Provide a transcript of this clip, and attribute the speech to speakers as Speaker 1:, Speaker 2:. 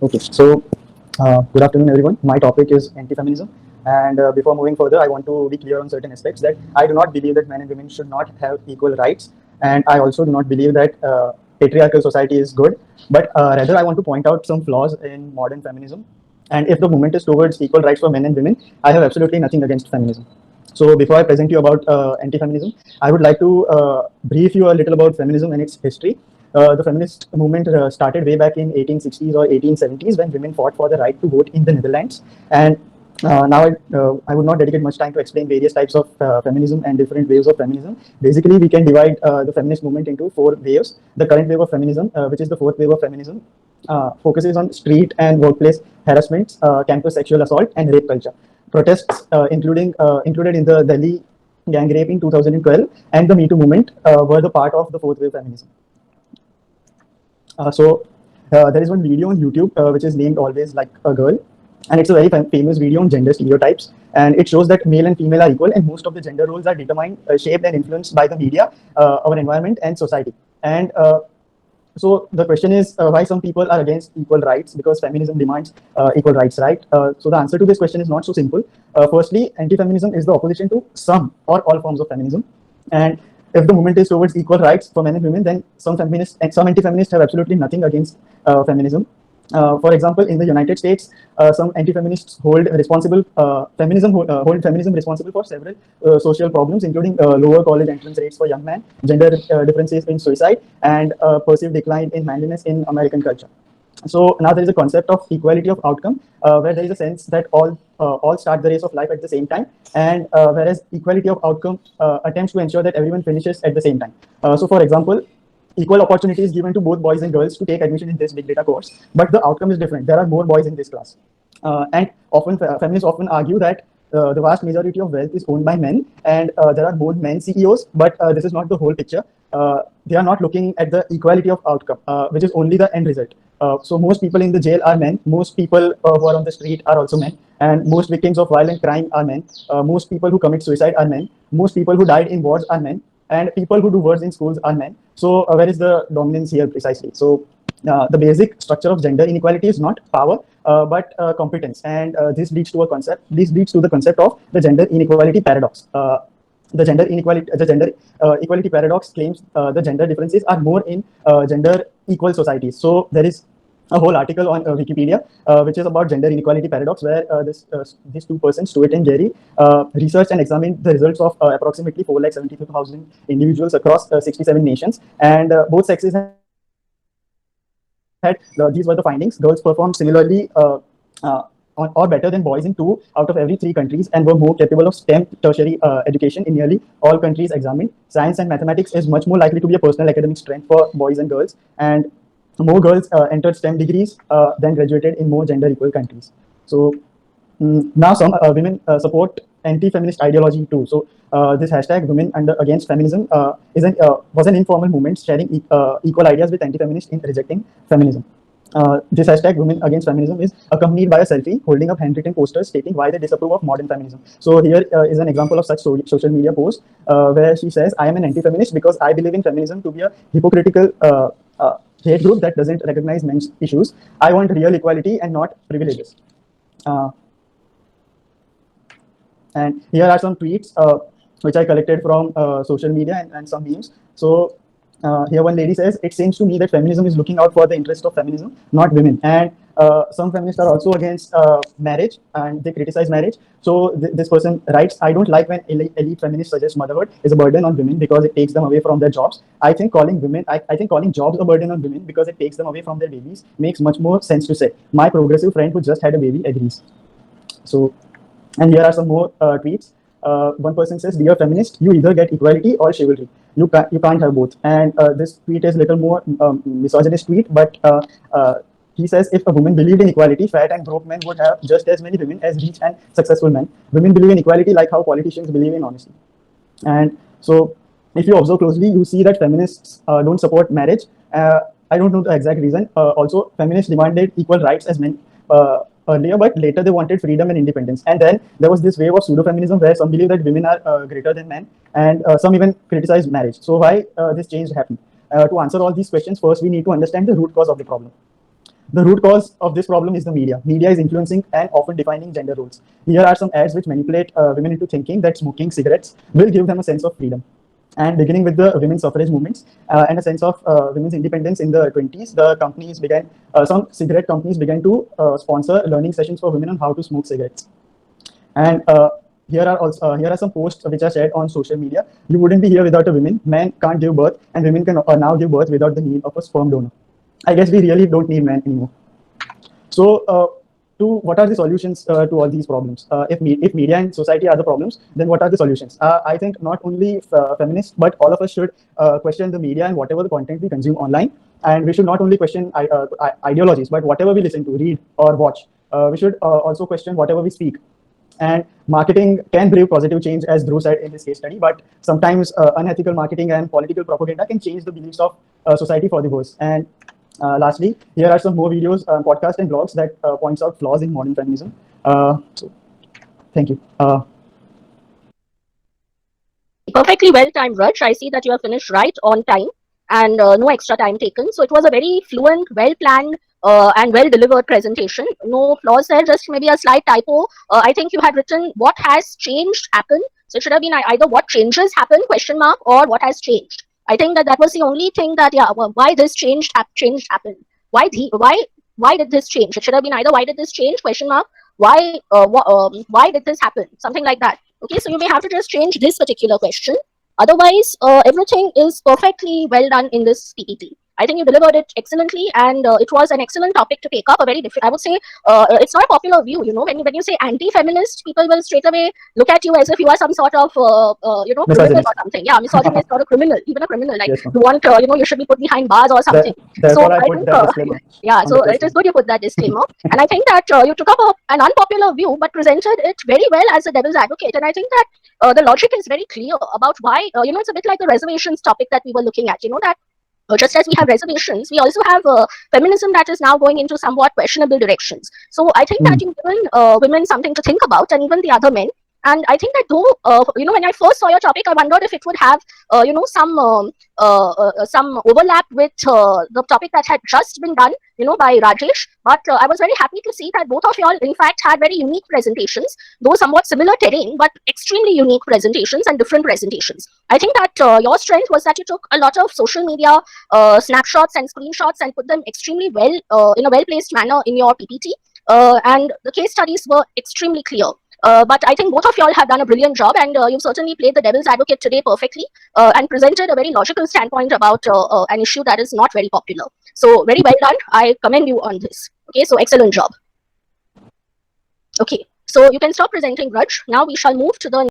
Speaker 1: Okay, so good afternoon, everyone. My topic is anti-feminism, and before moving further, I want to be clear on certain aspects that I do not believe that men and women should not have equal rights, and I also do not believe that patriarchal society is good. But rather, I want to point out some flaws in modern feminism. And if the movement is towards equal rights for men and women, I have absolutely nothing against feminism. So before I present you about anti-feminism, I would like to brief you a little about feminism and its history. The feminist movement started way back in 1860s or 1870s when women fought for the right to vote in the Netherlands. And now I would not dedicate much time to explain various types of feminism and different waves of feminism. Basically, we can divide the feminist movement into four waves. The current wave of feminism, which is the fourth wave of feminism, focuses on street and workplace harassments, campus sexual assault, and rape culture. Protests, included in the Delhi gang rape in 2012 and the Me Too movement, were the part of the fourth wave feminism. There is one video on YouTube which is named "Always Like a Girl," and it's a very famous video on gender stereotypes. And it shows that male and female are equal, and most of the gender roles are determined, shaped, and influenced by the media, our environment, and society. And so the question is why some people are against equal rights, because feminism demands equal rights, right? So the answer to this question is not so simple. Firstly, anti-feminism is the opposition to some or all forms of feminism, and if the movement is towards equal rights for men and women, then some feminists and some anti-feminists have absolutely nothing against feminism. For example, in the United States, some anti-feminists hold feminism responsible for several social problems, including lower college entrance rates for young men, gender differences in suicide, and perceived decline in manliness in American culture. So now there is a concept of equality of outcome, where there is a sense that all start the race of life at the same time, and whereas equality of outcome attempts to ensure that everyone finishes at the same time. So, for example, equal opportunity is given to both boys and girls to take admission in this big data course, but the outcome is different. There are more boys in this class, and often feminists often argue that the vast majority of wealth is owned by men, and there are more men CEOs, but this is not the whole picture. They are not looking at the equality of outcome, which is only the end result. So most people in the jail are men. Most people who are on the street are also men, and most victims of violent crime are men. Most people who commit suicide are men. Most people who died in wars are men, and people who do words in schools are men. So where is the dominance here precisely? So the basic structure of gender inequality is not power, but competence, and this leads to a concept. This leads to the concept of the gender inequality paradox. The gender equality paradox claims the gender differences are more in gender equal societies. So there is a whole article on Wikipedia, which is about gender inequality paradox, where these two persons, Stewart and Jerry, researched and examined the results of approximately 4,75,000 individuals across 67 nations, and both sexes had these were the findings. Girls performed similarly or better than boys in 2 out of every 3 countries, and were more capable of STEM tertiary education in nearly all countries examined. Science and mathematics is much more likely to be a personal academic strength for boys and girls, and more girls entered STEM degrees than graduated in more gender equal countries. So now some women support anti-feminist ideology too. So this hashtag women against feminism was an informal movement sharing equal ideas with anti-feminists in rejecting feminism. This hashtag women against feminism is accompanied by a selfie holding up handwritten posters stating why they disapprove of modern feminism. So here is an example of such social media post where she says, "I am an anti-feminist because I believe in feminism to be a hypocritical hate group that doesn't recognize men's issues. I want real equality and not privileges." Uh, and here are some tweets which I collected from social media and some memes. So here one lady says, "It seems to me that feminism is looking out for the interest of feminism, not women." And some feminists are also against marriage, and they criticize marriage. So this person writes, "I don't like when elite feminists suggest motherhood is a burden on women because it takes them away from their jobs. I think calling jobs a burden on women because it takes them away from their babies makes much more sense to say. My progressive friend who just had a baby agrees." So, and here are some more tweets. One person says, "Dear feminist, you either get equality or chivalry. You can't have both." And this tweet is a little more misogynist tweet, but he says, "If a woman believed in equality, fat and broke men would have just as many women as rich and successful men. Women believe in equality like how politicians believe in honesty." And so, if you observe closely, you see that feminists don't support marriage. I don't know the exact reason. Also, feminists demanded equal rights as men earlier, but later they wanted freedom and independence. And then there was this wave of pseudo-feminism where some believe that women are greater than men, and some even criticize marriage. So why this change happened? To answer all these questions, first we need to understand the root cause of the problem. The root cause of this problem is the media. Media is influencing and often defining gender roles. Here are some ads which manipulate women into thinking that smoking cigarettes will give them a sense of freedom. And beginning with the women's suffrage movements and a sense of women's independence in the 20s, some cigarette companies began to sponsor learning sessions for women on how to smoke cigarettes. And here are some posts which are shared on social media. You wouldn't be here without a woman. Men can't give birth, and women can now give birth without the need of a sperm donor. I guess we really don't need men anymore. So, what are the solutions to all these problems? If media and society are the problems, then what are the solutions? I think not only feminists, but all of us should question the media and whatever the content we consume online. And we should not only question ideologies, but whatever we listen to, read, or watch. We should also question whatever we speak. And marketing can bring positive change, as Drew said in this case study, but sometimes unethical marketing and political propaganda can change the beliefs of society for the worse. And lastly, here are some more videos, podcasts, and blogs that points out flaws in modern feminism. So, thank you.
Speaker 2: Perfectly well timed, Raj. I see that you have finished right on time and no extra time taken. So it was a very fluent, well planned, and well delivered presentation. No flaws there, just maybe a slight typo. I think you had written what has changed happened. So it should have been either what changes happen question mark or what has changed. I think that was the only thing that why this changed happened. Why did this change? It should have been either why did this change question mark, why did this happen, something like that. Okay, so you may have to just change this particular question. Otherwise, everything is perfectly well done in this PPT. I think you delivered it excellently, and it was an excellent topic to take up. A very different, I would say, it's not a popular view. You know, when you say anti-feminist, people will straight away look at you as if you are some sort of criminal or something. Yeah, misogynist or a criminal, even a criminal. Like,
Speaker 1: Yes,
Speaker 2: you want you should be put behind bars or something. So
Speaker 1: therefore, I
Speaker 2: I
Speaker 1: put
Speaker 2: think
Speaker 1: that disclaimer.
Speaker 2: yeah, so it is good you put that disclaimer. And I think that you took up an unpopular view but presented it very well as a devil's advocate. And I think that the logic is very clear about why, it's a bit like the reservations topic that we were looking at, that just as we have reservations, we also have feminism that is now going into somewhat questionable directions. So I think that you've given women something to think about, and even the other men. And I think that though, when I first saw your topic, I wondered if it would have, some overlap with the topic that had just been done, by Rajesh. But I was very happy to see that both of y'all, in fact, had very unique presentations, though somewhat similar terrain, but extremely unique presentations and different presentations. I think that your strength was that you took a lot of social media snapshots and screenshots and put them extremely well in a well-placed manner in your PPT. And the case studies were extremely clear. But I think both of y'all have done a brilliant job, and you've certainly played the devil's advocate today perfectly and presented a very logical standpoint about an issue that is not very popular. So very well done. I commend you on this. Okay, so excellent job. Okay, so you can stop presenting, Raj. Now we shall move to the